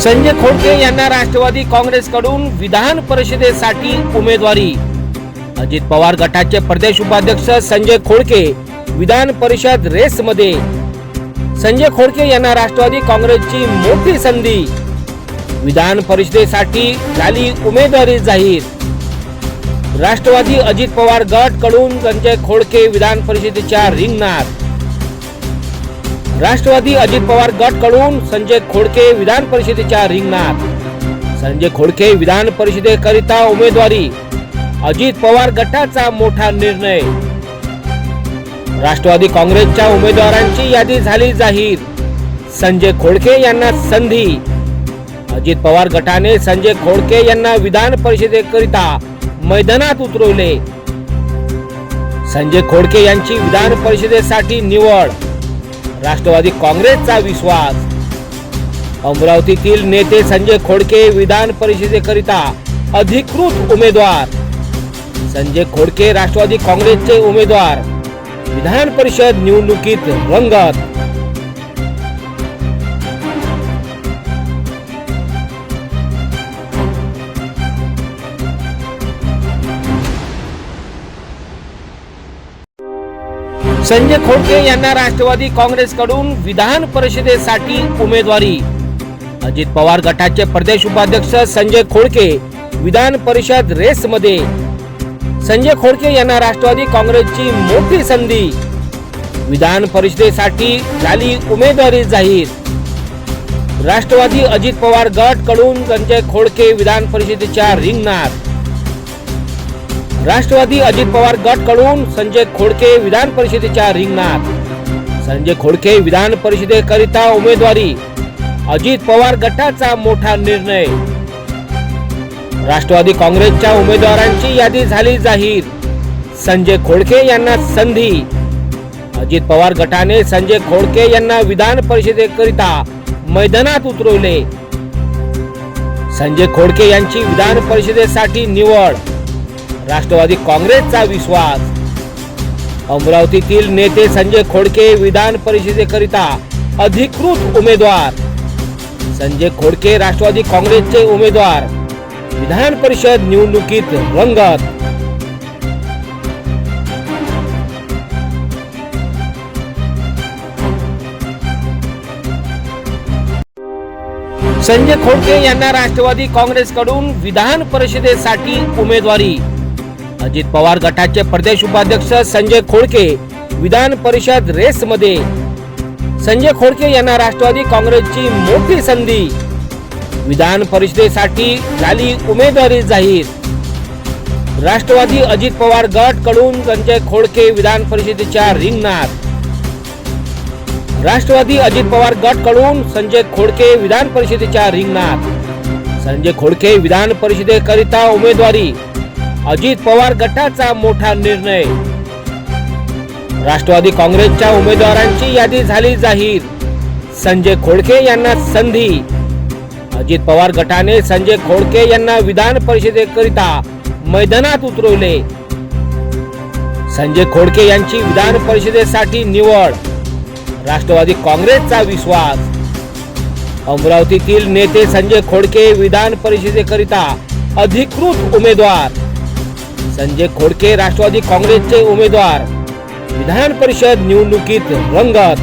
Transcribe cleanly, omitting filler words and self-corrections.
संजय खोडके यांना राष्ट्रवादी काँग्रेसकडून विधान परिषदेसाठी उमेदवारी। अजित पवार गटाचे प्रदेश उपाध्यक्ष संजय खोडके विधान परिषद रेसमध्ये। संजय खोडके यांना राष्ट्रवादी काँग्रेसची मोठी संधी। विधान परिषदेसाठी झाली उमेदवारी जाहीर। राष्ट्रवादी अजित पवार गट कडून संजय खोडके विधान परिषदेच्या रिंगणात। राष्ट्रवादी अजित पवार गट कडून संजय खोडके विधान परिषदेच्या रिंगणात। संजय खोडके विधान परिषदेकरिता उमेदवारी। अजित पवार गटाचा मोठा निर्णय। राष्ट्रवादी काँग्रेसच्या उमेदवारांची यादी झाली जाहीर। संजय खोडके यांना संधी। अजित पवार गटाने संजय खोडके यांना विधान परिषदेकरिता मैदानात उतरवले। संजय खोडके यांची विधान परिषदेसाठी निवड। राष्ट्रवादी काँग्रेसचा विश्वास। अमरावतीतील नेते संजय खोडके विधान परिषदेकरिता अधिकृत उमेदवार। संजय खोडके राष्ट्रवादी काँग्रेसचे उमेदवार। विधान परिषद निवडणुकीत रंगत। संजय खोडके यांना राष्ट्रवादी काँग्रेसकडून विधान परिषदेसाठी उमेदवारी। अजित पवार गटाचे प्रदेश उपाध्यक्ष संजय खोडके विधान परिषद रेसमध्ये। संजय खोडके यांना राष्ट्रवादी काँग्रेसची मोठी संधी। विधान परिषदेसाठी झाली उमेदवारी जाहीर। राष्ट्रवादी अजित पवार गट कडून संजय खोडके विधान परिषदेच्या रिंगणात। राष्ट्रवादी अजित पवार गट कडून संजय खोडके विधान परिषदेच्या रिंगणात। संजय खोडके विधान परिषदेकरिता उमेदवारी। अजित पवार गटाचा मोठा निर्णय। राष्ट्रवादी काँग्रेसच्या उमेदवारांची यादी झाली जाहीर। संजय खोडके यांना संधी। अजित पवार गटाने संजय खोडके यांना विधान परिषदेकरिता मैदानात उतरवले। संजय खोडके यांची विधान परिषदेसाठी निवड। राष्ट्रवादी काँग्रेसचा विश्वास। अमरावतीतील नेते संजय खोडके विधान परिषदेकरिता अधिकृत उमेदवार। संजय खोडके राष्ट्रवादी काँग्रेसचे उमेदवार। विधान परिषद निवडणुकीत रंगत। संजय खोडके यांना राष्ट्रवादी काँग्रेसकडून विधान परिषदेसाठी उमेदवारी। अजित पवार गटाचे प्रदेश उपाध्यक्ष संजय खोडके विधान परिषद रेसमध्ये। संजय खोडके यांना राष्ट्रवादी काँग्रेसची मोठी संधी। विधान परिषदेसाठी झाली उमेदवारी जाहीर। राष्ट्रवादी अजित पवार गट कडून संजय खोडके विधान परिषदेच्या रिंगणात। राष्ट्रवादी अजित पवार गट कडून संजय खोडके विधान परिषदेच्या रिंगणात। संजय खोडके विधान परिषदेकरिता उमेदवारी। अजित पवार गटाचा मोठा निर्णय। राष्ट्रवादी काँग्रेसच्या उमेदवारांची यादी झाली जाहीर। संजय खोडके यांना संधी। अजित पवार गटाने संजय खोडके यांना विधान परिषदेकरिता मैदानात उतरवले। संजय खोडके यांची विधान परिषदेसाठी निवड। राष्ट्रवादी काँग्रेसचा विश्वास। अमरावतीतील नेते संजय खोडके विधान परिषदेकरिता अधिकृत उमेदवार। संजय खोडके राष्ट्रवादी काँग्रेसचे उमेदवार। विधान परिषद निवडणुकीत रंगत।